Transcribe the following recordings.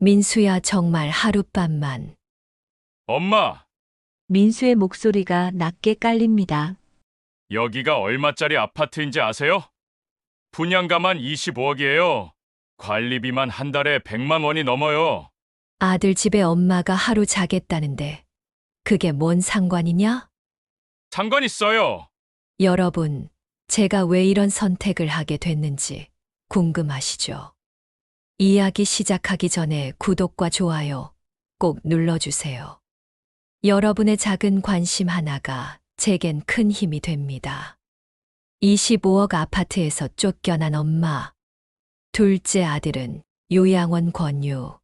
민수야, 정말 하룻밤만. 엄마, 민수의 목소리가 낮게 깔립니다. 여기가 얼마짜리 아파트인지 아세요? 분양가만 25억이에요. 관리비만 한 달에 100만 원이 넘어요. 아들 집에 엄마가 하루 자겠다는데 그게 뭔 상관이냐? 상관 있어요. 여러분, 제가 왜 이런 선택을 하게 됐는지 궁금하시죠? 이야기 시작하기 전에 구독과 좋아요 꼭 눌러주세요. 여러분의 작은 관심 하나가 제겐 큰 힘이 됩니다. 25억 아파트에서 쫓겨난 엄마. 둘째 아들은 요양원 권유.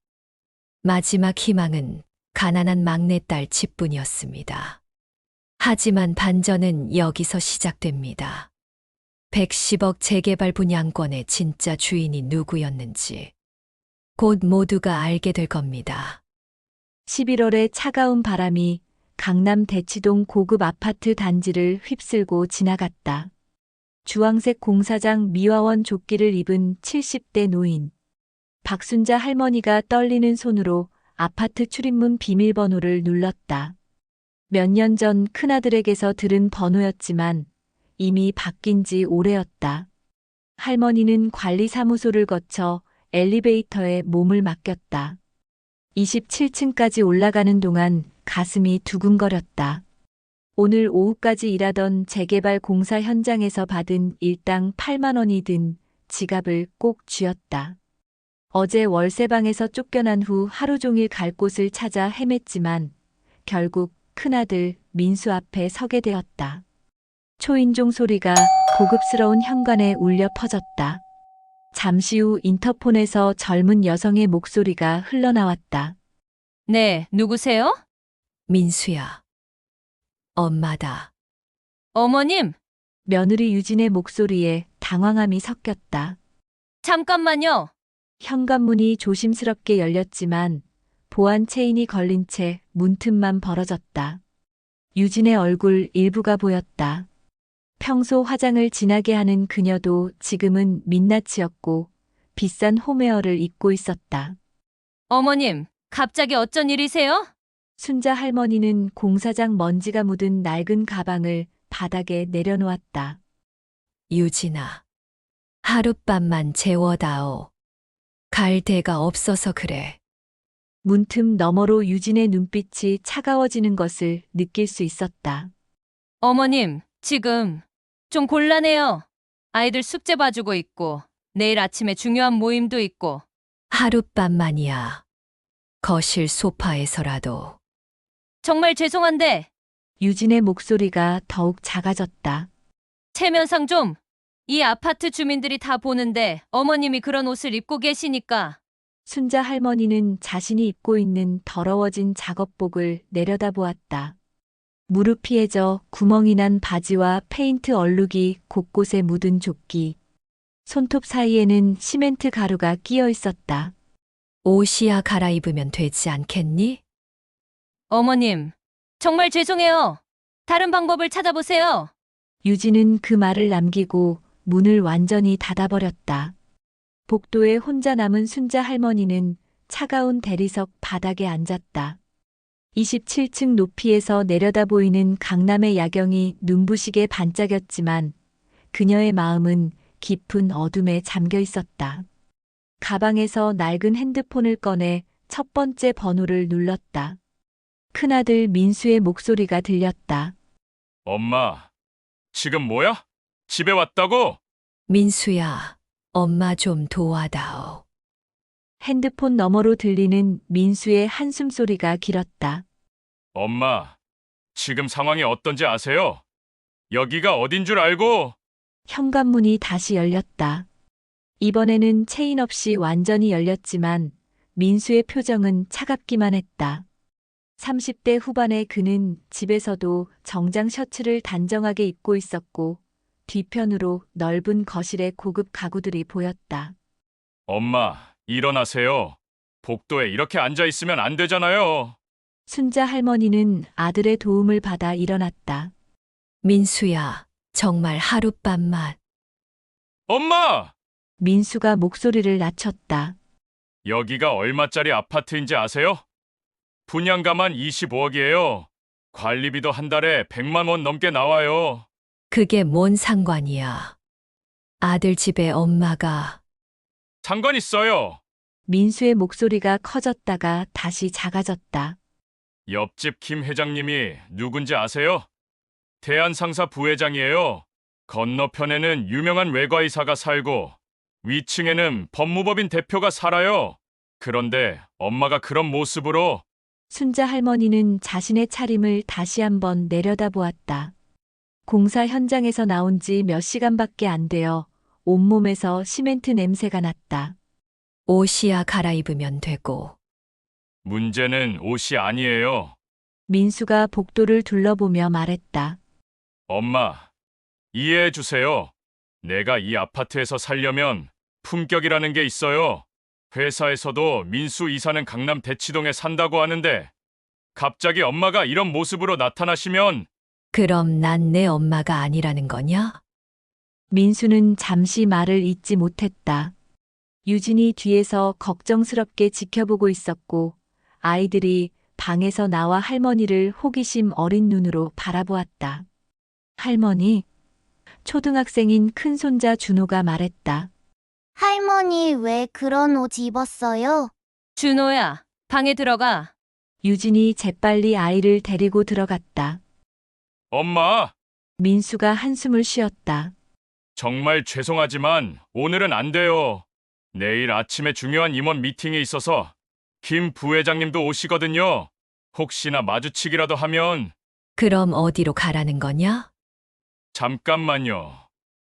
마지막 희망은 가난한 막내딸 집뿐이었습니다. 하지만 반전은 여기서 시작됩니다. 110억 재개발 분양권의 진짜 주인이 누구였는지 곧 모두가 알게 될 겁니다. 11월의 차가운 바람이 강남 대치동 고급 아파트 단지를 휩쓸고 지나갔다. 주황색 공사장 미화원 조끼를 입은 70대 노인. 박순자 할머니가 떨리는 손으로 아파트 출입문 비밀번호를 눌렀다. 몇 년 전 큰아들에게서 들은 번호였지만 이미 바뀐 지 오래였다. 할머니는 관리사무소를 거쳐 엘리베이터에 몸을 맡겼다. 27층까지 올라가는 동안 가슴이 두근거렸다. 오늘 오후까지 일하던 재개발 공사 현장에서 받은 일당 8만 원이 든 지갑을 꼭 쥐었다. 어제 월세방에서 쫓겨난 후 하루 종일 갈 곳을 찾아 헤맸지만 결국 큰아들 민수 앞에 서게 되었다. 초인종 소리가 고급스러운 현관에 울려 퍼졌다. 잠시 후 인터폰에서 젊은 여성의 목소리가 흘러나왔다. 네, 누구세요? 민수야. 엄마다. 어머님, 며느리 유진의 목소리에 당황함이 섞였다. 잠깐만요. 현관문이 조심스럽게 열렸지만 보안 체인이 걸린 채 문틈만 벌어졌다. 유진의 얼굴 일부가 보였다. 평소 화장을 진하게 하는 그녀도 지금은 민낯이었고 비싼 홈웨어를 입고 있었다. 어머님, 갑자기 어쩐 일이세요? 순자 할머니는 공사장 먼지가 묻은 낡은 가방을 바닥에 내려놓았다. 유진아. 하룻밤만 재워다오. 갈 데가 없어서 그래. 문틈 너머로 유진의 눈빛이 차가워지는 것을 느낄 수 있었다. 어머님, 지금 좀 곤란해요. 아이들 숙제 봐주고 있고, 내일 아침에 중요한 모임도 있고. 하룻밤만이야. 거실 소파에서라도. 정말 죄송한데, 유진의 목소리가 더욱 작아졌다. 체면상 좀, 이 아파트 주민들이 다 보는데 어머님이 그런 옷을 입고 계시니까. 순자 할머니는 자신이 입고 있는 더러워진 작업복을 내려다보았다. 무릎이 해져 구멍이 난 바지와 페인트 얼룩이 곳곳에 묻은 조끼. 손톱 사이에는 시멘트 가루가 끼어 있었다. 옷이야 갈아입으면 되지 않겠니? 어머님, 정말 죄송해요. 다른 방법을 찾아보세요. 유진은 그 말을 남기고 문을 완전히 닫아버렸다. 복도에 혼자 남은 순자 할머니는 차가운 대리석 바닥에 앉았다. 27층 높이에서 내려다 보이는 강남의 야경이 눈부시게 반짝였지만 그녀의 마음은 깊은 어둠에 잠겨 있었다. 가방에서 낡은 핸드폰을 꺼내 첫 번째 번호를 눌렀다. 큰아들 민수의 목소리가 들렸다. 엄마, 지금 뭐야? 집에 왔다고? 민수야, 엄마 좀 도와다오. 핸드폰 너머로 들리는 민수의 한숨 소리가 길었다. 엄마, 지금 상황이 어떤지 아세요? 여기가 어딘 줄 알고? 현관문이 다시 열렸다. 이번에는 체인 없이 완전히 열렸지만 민수의 표정은 차갑기만 했다. 30대 후반의 그는 집에서도 정장 셔츠를 단정하게 입고 있었고 뒤편으로 넓은 거실에 고급 가구들이 보였다. 엄마, 일어나세요. 복도에 이렇게 앉아 있으면 안 되잖아요. 순자 할머니는 아들의 도움을 받아 일어났다. 민수야, 정말 하룻밤만. 엄마! 민수가 목소리를 낮췄다. 여기가 얼마짜리 아파트인지 아세요? 분양가만 25억이에요. 관리비도 한 달에 100만 원 넘게 나와요. 그게 뭔 상관이야. 아들 집에 엄마가 상관 있어요. 민수의 목소리가 커졌다가 다시 작아졌다. 옆집 김 회장님이 누군지 아세요? 대한상사 부회장이에요. 건너편에는 유명한 외과의사가 살고 위층에는 법무법인 대표가 살아요. 그런데 엄마가 그런 모습으로 순자 할머니는 자신의 차림을 다시 한번 내려다보았다. 공사 현장에서 나온 지 몇 시간밖에 안 되어 온몸에서 시멘트 냄새가 났다. 옷이야 갈아입으면 되고. 문제는 옷이 아니에요. 민수가 복도를 둘러보며 말했다. 엄마, 이해해 주세요. 내가 이 아파트에서 살려면 품격이라는 게 있어요. 회사에서도 민수 이사는 강남 대치동에 산다고 하는데 갑자기 엄마가 이런 모습으로 나타나시면 그럼 난 내 엄마가 아니라는 거냐? 민수는 잠시 말을 잇지 못했다. 유진이 뒤에서 걱정스럽게 지켜보고 있었고 아이들이 방에서 나와 할머니를 호기심 어린 눈으로 바라보았다. 할머니, 초등학생인 큰손자 준호가 말했다. 할머니 왜 그런 옷 입었어요? 준호야, 방에 들어가. 유진이 재빨리 아이를 데리고 들어갔다. 엄마, 민수가 한숨을 쉬었다. 정말 죄송하지만 오늘은 안 돼요. 내일 아침에 중요한 임원 미팅이 있어서 김 부회장님도 오시거든요. 혹시나 마주치기라도 하면 그럼 어디로 가라는 거냐? 잠깐만요.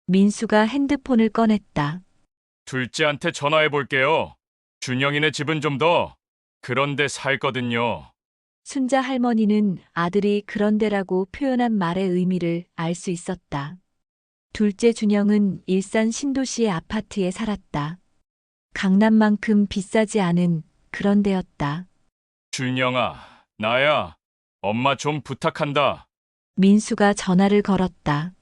민수가 핸드폰을 꺼냈다. 둘째한테 전화해 볼게요. 준영이네 집은 좀 더 그런데 살거든요. 순자 할머니는 아들이 그런데라고 표현한 말의 의미를 알 수 있었다. 둘째 준영은 일산 신도시의 아파트에 살았다. 강남만큼 비싸지 않은 그런 데였다. 준영아, 나야. 엄마 좀 부탁한다. 민수가 전화를 걸었다.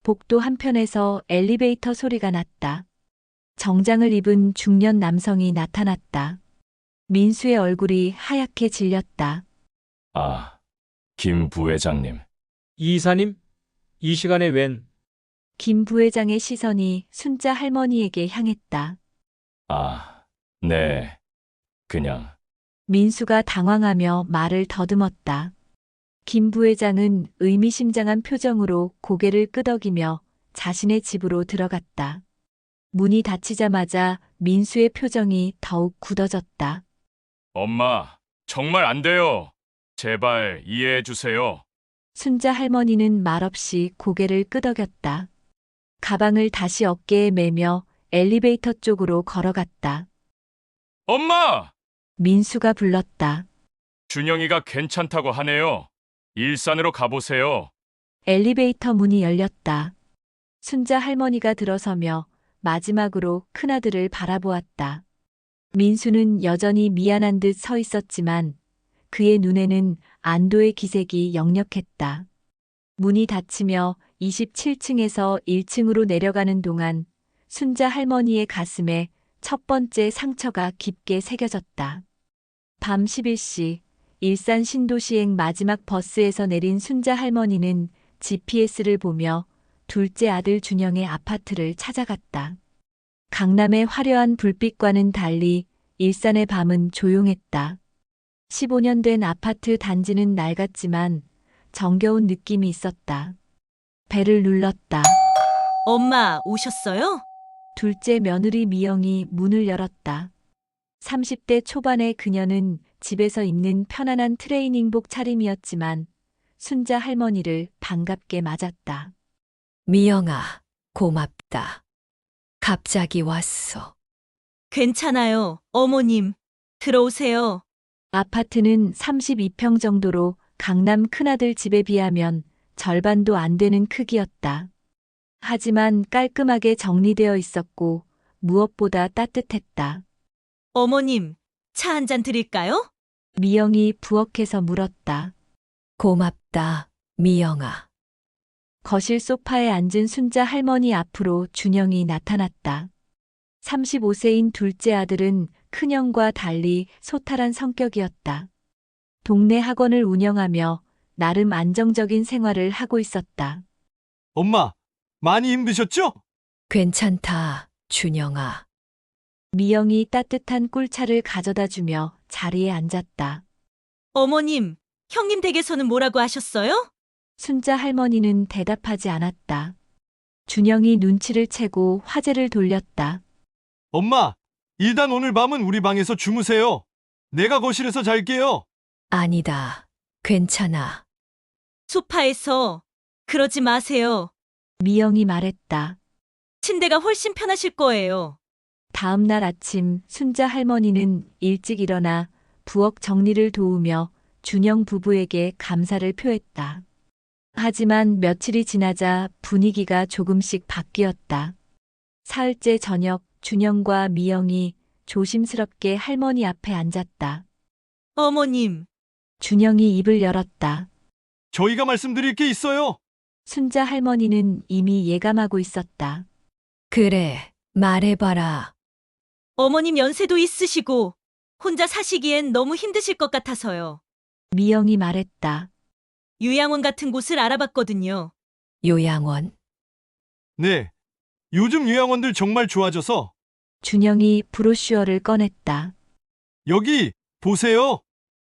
복도 한편에서 엘리베이터 소리가 났다. 정장을 입은 중년 남성이 나타났다. 민수의 얼굴이 하얗게 질렸다. 아, 김 부회장님. 이 이사님? 이 시간에 웬? 김 부회장의 시선이 순자 할머니에게 향했다. 아, 네. 그냥 민수가 당황하며 말을 더듬었다. 김 부회장은 의미심장한 표정으로 고개를 끄덕이며 자신의 집으로 들어갔다. 문이 닫히자마자 민수의 표정이 더욱 굳어졌다. 엄마, 정말 안 돼요. 제발 이해해 주세요. 순자 할머니는 말없이 고개를 끄덕였다. 가방을 다시 어깨에 매며 엘리베이터 쪽으로 걸어갔다. 엄마! 민수가 불렀다. 준영이가 괜찮다고 하네요. 일산으로 가보세요. 엘리베이터 문이 열렸다. 순자 할머니가 들어서며 마지막으로 큰아들을 바라보았다. 민수는 여전히 미안한 듯 서 있었지만 그의 눈에는 안도의 기색이 역력했다. 문이 닫히며 27층에서 1층으로 내려가는 동안 순자 할머니의 가슴에 첫 번째 상처가 깊게 새겨졌다. 밤 11시 일산 신도시행 마지막 버스에서 내린 순자 할머니는 GPS를 보며 둘째 아들 준영의 아파트를 찾아갔다. 강남의 화려한 불빛과는 달리 일산의 밤은 조용했다. 15년 된 아파트 단지는 낡았지만 정겨운 느낌이 있었다. 벨을 눌렀다. 엄마 오셨어요? 둘째 며느리 미영이 문을 열었다. 30대 초반의 그녀는 집에서 입는 편안한 트레이닝복 차림이었지만 순자 할머니를 반갑게 맞았다. 미영아, 고맙다. 갑자기 왔어. 괜찮아요, 어머님. 들어오세요. 아파트는 32평 정도로 강남 큰아들 집에 비하면 절반도 안 되는 크기였다. 하지만 깔끔하게 정리되어 있었고 무엇보다 따뜻했다. 어머님, 차 한 잔 드릴까요? 미영이 부엌에서 물었다. 고맙다, 미영아. 거실 소파에 앉은 순자 할머니 앞으로 준영이 나타났다. 35세인 둘째 아들은 큰형과 달리 소탈한 성격이었다. 동네 학원을 운영하며 나름 안정적인 생활을 하고 있었다. 엄마, 많이 힘드셨죠? 괜찮다, 준영아. 미영이 따뜻한 꿀차를 가져다 주며 자리에 앉았다. 어머님, 형님 댁에서는 뭐라고 하셨어요? 순자 할머니는 대답하지 않았다. 준영이 눈치를 채고 화제를 돌렸다. 엄마, 일단 오늘 밤은 우리 방에서 주무세요. 내가 거실에서 잘게요. 아니다. 괜찮아. 소파에서. 그러지 마세요. 미영이 말했다. 침대가 훨씬 편하실 거예요. 다음 날 아침 순자 할머니는 일찍 일어나 부엌 정리를 도우며 준영 부부에게 감사를 표했다. 하지만 며칠이 지나자 분위기가 조금씩 바뀌었다. 사흘째 저녁 준영과 미영이 조심스럽게 할머니 앞에 앉았다. 어머님, 준영이 입을 열었다. 저희가 말씀드릴 게 있어요. 순자 할머니는 이미 예감하고 있었다. 그래, 말해봐라. 어머님 연세도 있으시고 혼자 사시기엔 너무 힘드실 것 같아서요. 미영이 말했다. 요양원 같은 곳을 알아봤거든요. 요양원. 네. 요즘 요양원들 정말 좋아져서 준영이 브로슈어를 꺼냈다. 여기 보세요.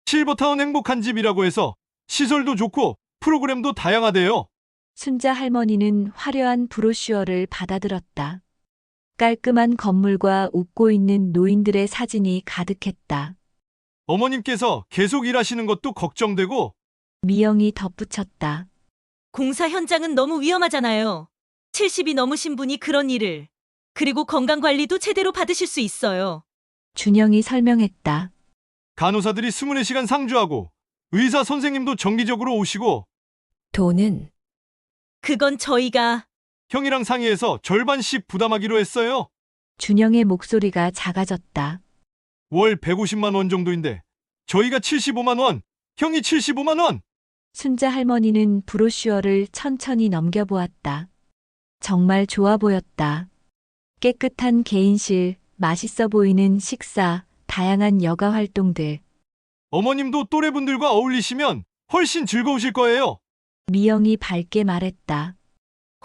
실버타운 행복한 집이라고 해서 시설도 좋고 프로그램도 다양하대요. 순자 할머니는 화려한 브로슈어를 받아들었다. 깔끔한 건물과 웃고 있는 노인들의 사진이 가득했다. 어머님께서 계속 일하시는 것도 걱정되고 미영이 덧붙였다. 공사 현장은 너무 위험하잖아요. 70이 넘으신 분이 그런 일을. 그리고 건강관리도 제대로 받으실 수 있어요. 준영이 설명했다. 간호사들이 24시간 상주하고 의사 선생님도 정기적으로 오시고 돈은 그건 저희가 형이랑 상의해서 절반씩 부담하기로 했어요. 준영의 목소리가 작아졌다. 월 150만 원 정도인데 저희가 75만 원, 형이 75만 원. 순자 할머니는 브로슈어를 천천히 넘겨보았다. 정말 좋아 보였다. 깨끗한 개인실, 맛있어 보이는 식사, 다양한 여가 활동들. 어머님도 또래분들과 어울리시면 훨씬 즐거우실 거예요. 미영이 밝게 말했다.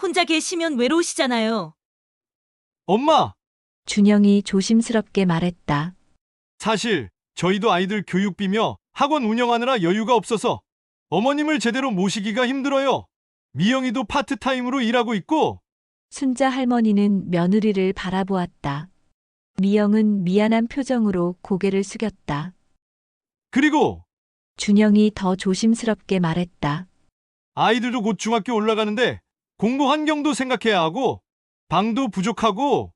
혼자 계시면 외로우시잖아요. 엄마, 준영이 조심스럽게 말했다. 사실 저희도 아이들 교육비며 학원 운영하느라 여유가 없어서 어머님을 제대로 모시기가 힘들어요. 미영이도 파트타임으로 일하고 있고 순자 할머니는 며느리를 바라보았다. 미영은 미안한 표정으로 고개를 숙였다. 그리고 준영이 더 조심스럽게 말했다. 아이들도 곧 중학교 올라가는데 공부 환경도 생각해야 하고 방도 부족하고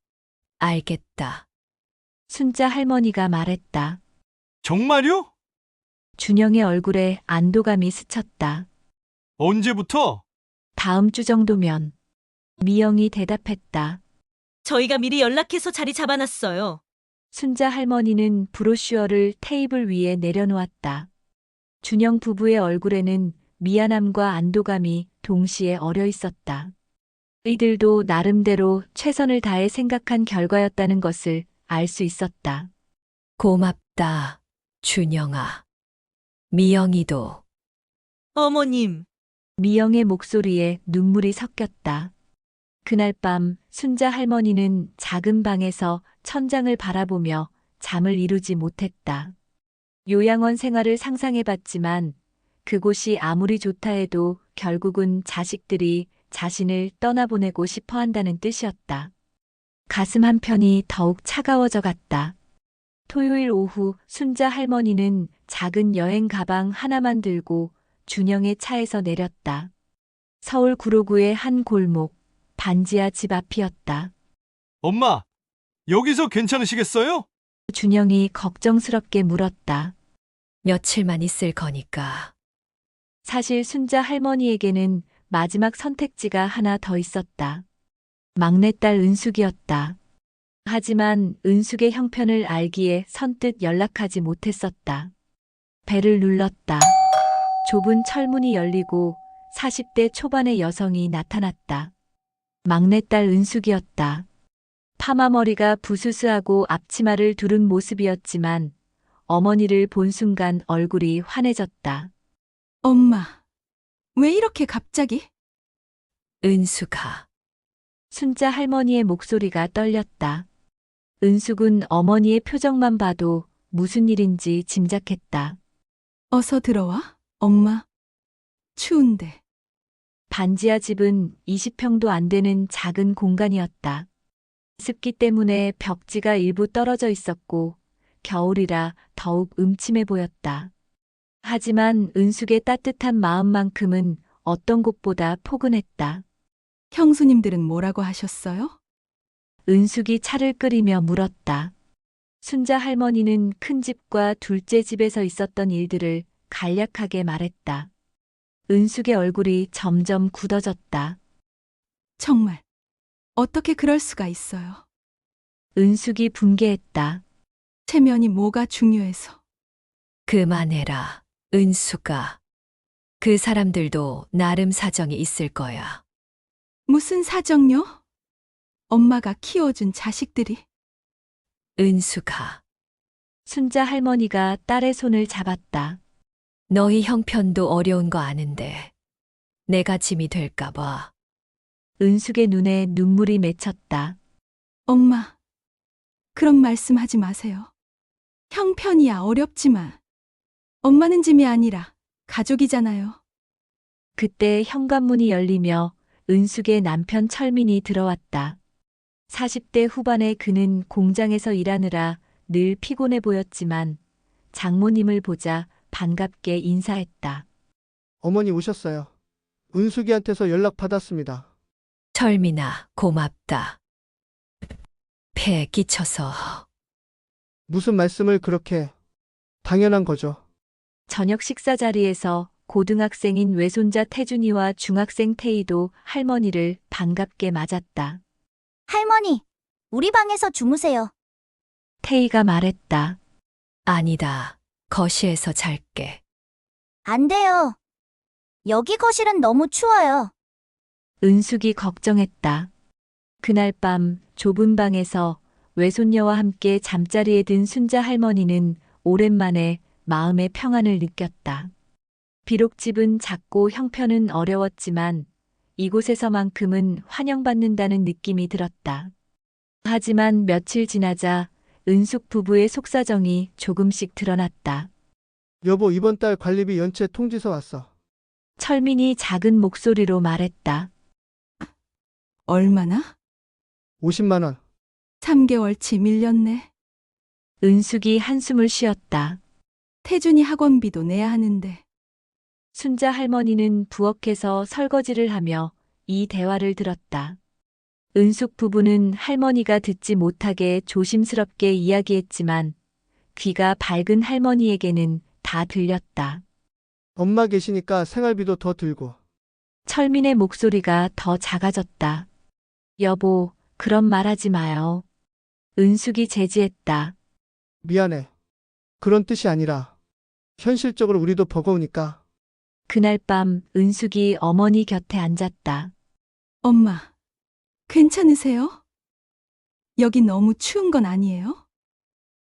알겠다. 순자 할머니가 말했다. 정말요? 준영의 얼굴에 안도감이 스쳤다. 언제부터? 다음 주 정도면. 미영이 대답했다. 저희가 미리 연락해서 자리 잡아놨어요. 순자 할머니는 브로슈어를 테이블 위에 내려놓았다. 준영 부부의 얼굴에는 미안함과 안도감이 동시에 어려 있었다. 이들도 나름대로 최선을 다해 생각한 결과였다는 것을 알 수 있었다. 고맙다, 준영아. 미영이도. 어머님, 미영의 목소리에 눈물이 섞였다. 그날 밤 순자 할머니는 작은 방에서 천장을 바라보며 잠을 이루지 못했다. 요양원 생활을 상상해봤지만 그곳이 아무리 좋다 해도 결국은 자식들이 자신을 떠나보내고 싶어 한다는 뜻이었다. 가슴 한편이 더욱 차가워져 갔다. 토요일 오후 순자 할머니는 작은 여행 가방 하나만 들고 준영의 차에서 내렸다. 서울 구로구의 한 골목, 반지하 집 앞이었다. 엄마, 여기서 괜찮으시겠어요? 준영이 걱정스럽게 물었다. 며칠만 있을 거니까. 사실 순자 할머니에게는 마지막 선택지가 하나 더 있었다. 막내딸 은숙이었다. 하지만 은숙의 형편을 알기에 선뜻 연락하지 못했었다. 배를 눌렀다. 좁은 철문이 열리고 40대 초반의 여성이 나타났다. 막내딸 은숙이었다. 파마머리가 부스스하고 앞치마를 두른 모습이었지만 어머니를 본 순간 얼굴이 환해졌다. 엄마, 왜 이렇게 갑자기? 은수가 순자 할머니의 목소리가 떨렸다. 은숙은 어머니의 표정만 봐도 무슨 일인지 짐작했다. 어서 들어와, 엄마. 추운데. 반지하 집은 20평도 안 되는 작은 공간이었다. 습기 때문에 벽지가 일부 떨어져 있었고 겨울이라 더욱 음침해 보였다. 하지만 은숙의 따뜻한 마음만큼은 어떤 곳보다 포근했다. 형수님들은 뭐라고 하셨어요? 은숙이 차를 끓이며 물었다. 순자 할머니는 큰 집과 둘째 집에서 있었던 일들을 간략하게 말했다. 은숙의 얼굴이 점점 굳어졌다. 정말. 어떻게 그럴 수가 있어요? 은숙이 분개했다. 체면이 뭐가 중요해서. 그만해라. 은수가. 그 사람들도 나름 사정이 있을 거야. 무슨 사정요? 엄마가 키워준 자식들이. 은수가. 순자 할머니가 딸의 손을 잡았다. 너희 형편도 어려운 거 아는데 내가 짐이 될까 봐. 은숙의 눈에 눈물이 맺혔다. 엄마, 그런 말씀하지 마세요. 형편이야 어렵지만 엄마는 짐이 아니라 가족이잖아요. 그때 현관문이 열리며 은숙의 남편 철민이 들어왔다. 40대 후반의 그는 공장에서 일하느라 늘 피곤해 보였지만 장모님을 보자 반갑게 인사했다. 어머니 오셨어요. 은숙이한테서 연락 받았습니다. 철민아, 고맙다. 폐에 끼쳐서. 무슨 말씀을 그렇게. 당연한 거죠. 저녁 식사 자리에서 고등학생인 외손자 태준이와 중학생 태희도 할머니를 반갑게 맞았다. 할머니, 우리 방에서 주무세요. 태희가 말했다. 아니다. 거실에서 잘게. 안 돼요. 여기 거실은 너무 추워요. 은숙이 걱정했다. 그날 밤 좁은 방에서 외손녀와 함께 잠자리에 든 순자 할머니는 오랜만에 마음의 평안을 느꼈다. 비록 집은 작고 형편은 어려웠지만 이곳에서만큼은 환영받는다는 느낌이 들었다. 하지만 며칠 지나자 은숙 부부의 속사정이 조금씩 드러났다. 여보, 이번 달 관리비 연체 통지서 왔어. 철민이 작은 목소리로 말했다. 얼마나? 50만 원. 3개월치 밀렸네. 은숙이 한숨을 쉬었다. 태준이 학원비도 내야 하는데. 순자 할머니는 부엌에서 설거지를 하며 이 대화를 들었다. 은숙 부부는 할머니가 듣지 못하게 조심스럽게 이야기했지만 귀가 밝은 할머니에게는 다 들렸다. 엄마 계시니까 생활비도 더 들고. 철민의 목소리가 더 작아졌다. 여보, 그런 말 하지 마요. 은숙이 제지했다. 미안해. 그런 뜻이 아니라. 현실적으로 우리도 버거우니까. 그날 밤 은숙이 어머니 곁에 앉았다. 엄마, 괜찮으세요? 여기 너무 추운 건 아니에요?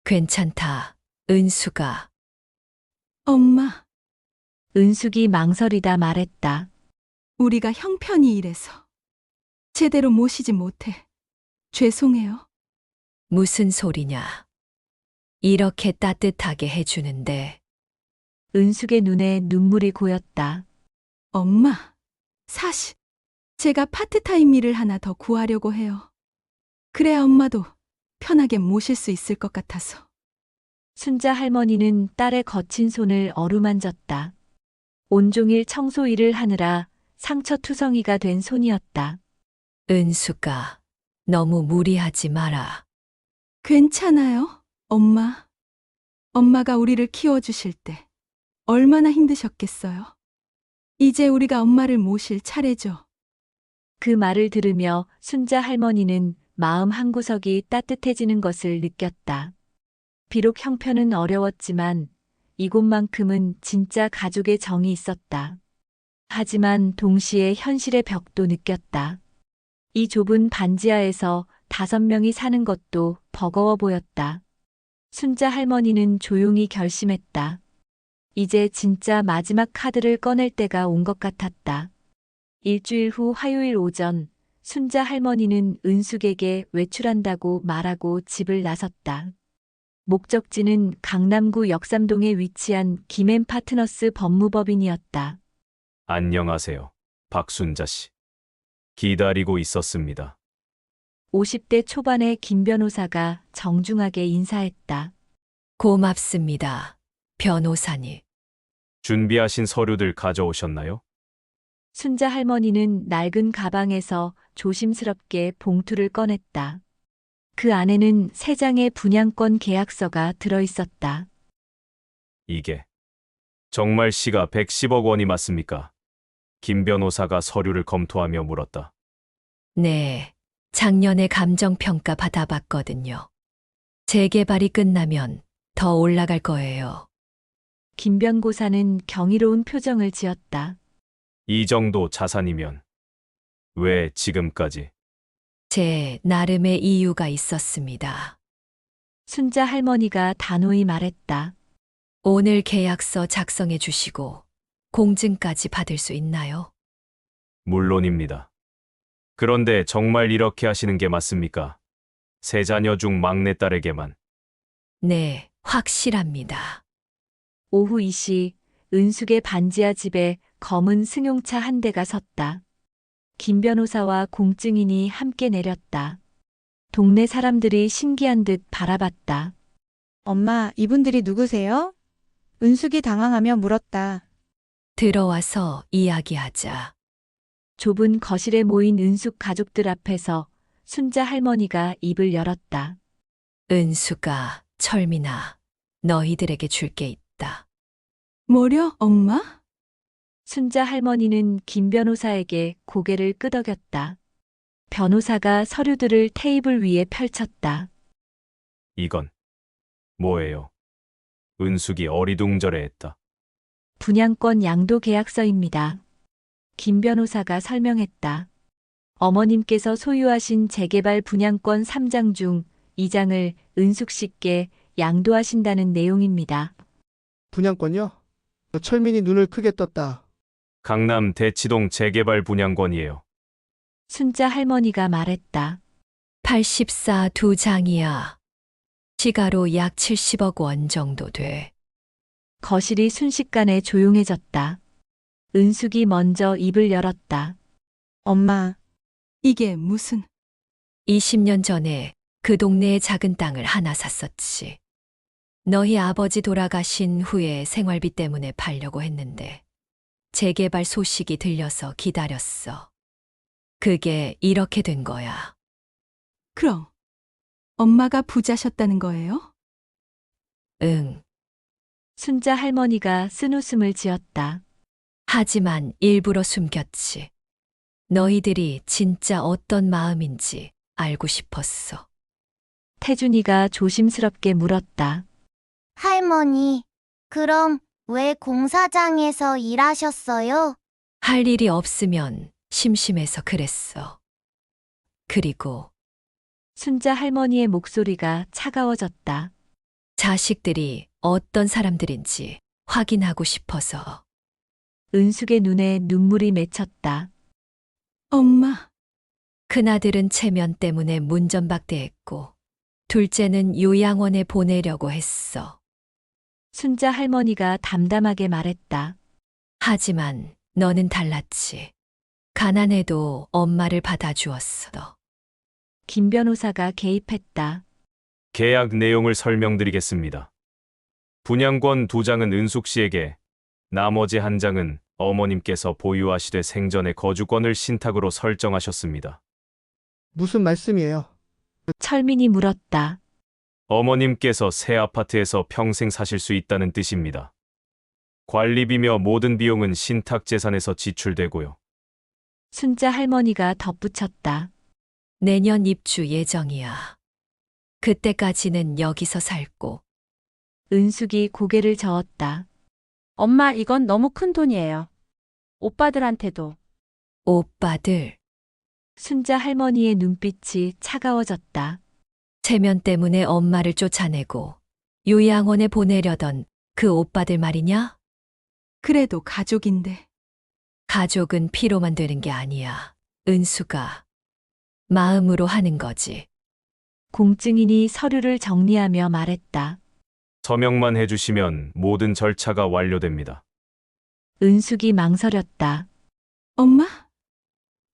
괜찮다. 은수가. 엄마, 은숙이 망설이다 말했다. 우리가 형편이 이래서 제대로 모시지 못해. 죄송해요. 무슨 소리냐. 이렇게 따뜻하게 해주는데. 은숙의 눈에 눈물이 고였다. 엄마, 사실 제가 파트타임 일을 하나 더 구하려고 해요. 그래야 엄마도 편하게 모실 수 있을 것 같아서. 순자 할머니는 딸의 거친 손을 어루만졌다. 온종일 청소 일을 하느라 상처투성이가 된 손이었다. 은수가. 너무 무리하지 마라. 괜찮아요, 엄마. 엄마가 우리를 키워주실 때 얼마나 힘드셨겠어요. 이제 우리가 엄마를 모실 차례죠. 그 말을 들으며 순자 할머니는 마음 한구석이 따뜻해지는 것을 느꼈다. 비록 형편은 어려웠지만 이곳만큼은 진짜 가족의 정이 있었다. 하지만 동시에 현실의 벽도 느꼈다. 이 좁은 반지하에서 5명이 사는 것도 버거워 보였다. 순자 할머니는 조용히 결심했다. 이제 진짜 마지막 카드를 꺼낼 때가 온 것 같았다. 일주일 후 화요일 오전, 순자 할머니는 은숙에게 외출한다고 말하고 집을 나섰다. 목적지는 강남구 역삼동에 위치한 김앤 파트너스 법무법인이었다. 안녕하세요. 박순자 씨. 기다리고 있었습니다. 50대 초반의 김 변호사가 정중하게 인사했다. 고맙습니다. 변호사님. 준비하신 서류들 가져오셨나요? 순자 할머니는 낡은 가방에서 조심스럽게 봉투를 꺼냈다. 그 안에는 3장의 분양권 계약서가 들어있었다. 이게 정말 시가 110억 원이 맞습니까? 김 변호사가 서류를 검토하며 물었다. 네. 작년에 감정평가 받아봤거든요. 재개발이 끝나면 더 올라갈 거예요. 김 변고사는 경이로운 표정을 지었다. 이 정도 자산이면 왜 지금까지? 제 나름의 이유가 있었습니다. 순자 할머니가 단호히 말했다. 오늘 계약서 작성해 주시고 공증까지 받을 수 있나요? 물론입니다. 그런데 정말 이렇게 하시는 게 맞습니까? 3자녀 중 막내딸에게만. 네, 확실합니다. 오후 2시 은숙의 반지하 집에 검은 승용차 한 대가 섰다. 김 변호사와 공증인이 함께 내렸다. 동네 사람들이 신기한 듯 바라봤다. 엄마, 이분들이 누구세요? 은숙이 당황하며 물었다. 들어와서 이야기하자. 좁은 거실에 모인 은숙 가족들 앞에서 순자 할머니가 입을 열었다. 은수가, 철민아, 너희들에게 줄 게 있다. 뭐려, 엄마? 순자 할머니는 김 변호사에게 고개를 끄덕였다. 변호사가 서류들을 테이블 위에 펼쳤다. 이건 뭐예요? 은숙이 어리둥절해했다. 분양권 양도 계약서입니다. 김 변호사가 설명했다. 어머님께서 소유하신 재개발 분양권 3장 중 2장을 은숙 씨께 양도하신다는 내용입니다. 분양권요? 철민이 눈을 크게 떴다. 강남 대치동 재개발 분양권이에요. 순자 할머니가 말했다. 84 2장이야. 시가로 약 70억 원 정도 돼. 거실이 순식간에 조용해졌다. 은숙이 먼저 입을 열었다. 엄마, 이게 무슨... 20년 전에 그 동네에 작은 땅을 하나 샀었지. 너희 아버지 돌아가신 후에 생활비 때문에 팔려고 했는데 재개발 소식이 들려서 기다렸어. 그게 이렇게 된 거야. 그럼 엄마가 부자셨다는 거예요? 응. 순자 할머니가 쓴웃음을 지었다. 하지만 일부러 숨겼지. 너희들이 진짜 어떤 마음인지 알고 싶었어. 태준이가 조심스럽게 물었다. 할머니, 그럼 왜 공사장에서 일하셨어요? 할 일이 없으면 심심해서 그랬어. 그리고 순자 할머니의 목소리가 차가워졌다. 자식들이 어떤 사람들인지 확인하고 싶어서. 은숙의 눈에 눈물이 맺혔다. 엄마, 큰아들은 체면 때문에 문전박대했고 둘째는 요양원에 보내려고 했어. 순자 할머니가 담담하게 말했다. 하지만 너는 달랐지. 가난해도 엄마를 받아주었어. 김 변호사가 개입했다. 계약 내용을 설명드리겠습니다. 분양권 2장은 은숙 씨에게, 나머지 1장은 어머님께서 보유하시되 생전에 거주권을 신탁으로 설정하셨습니다. 무슨 말씀이에요? 철민이 물었다. 어머님께서 새 아파트에서 평생 사실 수 있다는 뜻입니다. 관리비며 모든 비용은 신탁 재산에서 지출되고요. 순자 할머니가 덧붙였다. 내년 입주 예정이야. 그때까지는 여기서 살고. 은숙이 고개를 저었다. 엄마, 이건 너무 큰 돈이에요. 오빠들한테도. 오빠들. 순자 할머니의 눈빛이 차가워졌다. 체면 때문에 엄마를 쫓아내고 요양원에 보내려던 그 오빠들 말이냐? 그래도 가족인데. 가족은 피로만 되는 게 아니야. 은수가 마음으로 하는 거지. 공증인이 서류를 정리하며 말했다. 서명만 해주시면 모든 절차가 완료됩니다. 은숙이 망설였다. 엄마?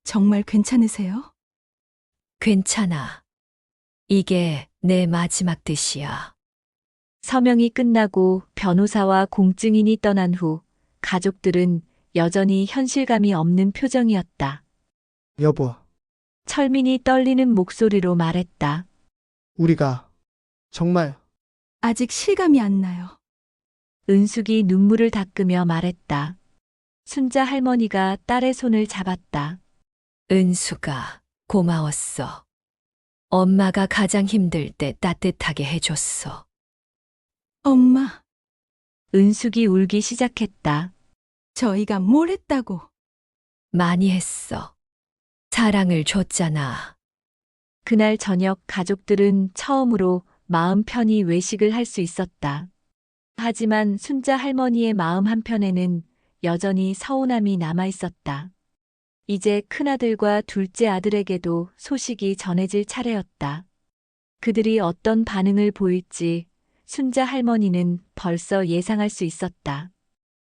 정말 괜찮으세요? 괜찮아. 이게 내 마지막 뜻이야. 서명이 끝나고 변호사와 공증인이 떠난 후 가족들은 여전히 현실감이 없는 표정이었다. 여보, 철민이 떨리는 목소리로 말했다. 우리가 정말 아직 실감이 안 나요. 은숙이 눈물을 닦으며 말했다. 순자 할머니가 딸의 손을 잡았다. 은수가 고마웠어. 엄마가 가장 힘들 때 따뜻하게 해줬어. 엄마, 은숙이 울기 시작했다. 저희가 뭘 했다고? 많이 했어. 사랑을 줬잖아. 그날 저녁 가족들은 처음으로 마음 편히 외식을 할 수 있었다. 하지만 순자 할머니의 마음 한편에는 여전히 서운함이 남아 있었다. 이제 큰아들과 둘째 아들에게도 소식이 전해질 차례였다. 그들이 어떤 반응을 보일지 순자 할머니는 벌써 예상할 수 있었다.